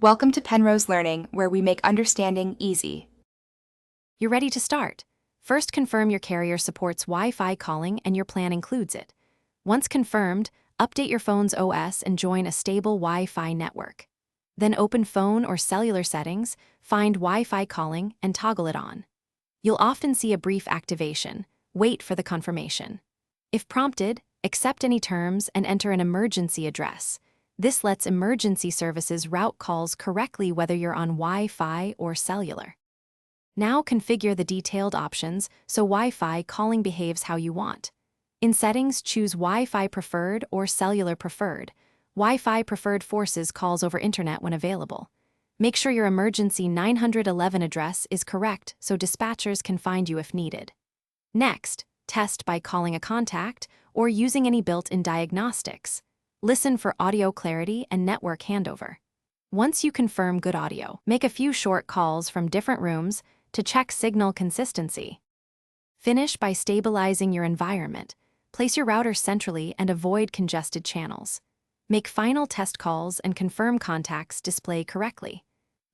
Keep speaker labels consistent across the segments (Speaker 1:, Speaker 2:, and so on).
Speaker 1: Welcome to Penrose Learning, where we make understanding easy.
Speaker 2: You're ready to start. First, confirm your carrier supports Wi-Fi calling and your plan includes it. Once confirmed, update your phone's OS and join a stable Wi-Fi network. Then open phone or cellular settings, find Wi-Fi calling, and toggle it on. You'll often see a brief activation. Wait for the confirmation. If prompted, accept any terms and enter an emergency address. This lets emergency services route calls correctly whether you're on Wi-Fi or cellular. Now configure the detailed options so Wi-Fi calling behaves how you want. In Settings, choose Wi-Fi Preferred or Cellular Preferred. Wi-Fi Preferred forces calls over Internet when available. Make sure your emergency 911 address is correct so dispatchers can find you if needed. Next, test by calling a contact or using any built-in diagnostics. Listen for audio clarity and network handover. Once you confirm good audio, make a few short calls from different rooms to check signal consistency. Finish by stabilizing your environment. Place your router centrally and avoid congested channels. Make final test calls and confirm contacts display correctly.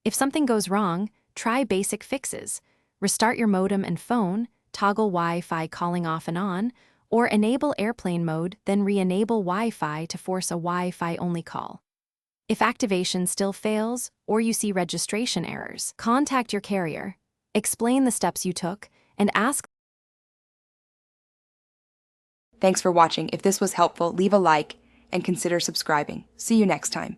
Speaker 2: If something goes wrong, try basic fixes. Restart your modem and phone, toggle Wi-Fi calling off and on, or enable airplane mode, then re-enable Wi-Fi to force a Wi-Fi only call. If activation still fails or you see registration errors, contact your carrier, explain the steps you took, and ask.
Speaker 1: Thanks for watching. If this was helpful, leave a like and consider subscribing. See you next time.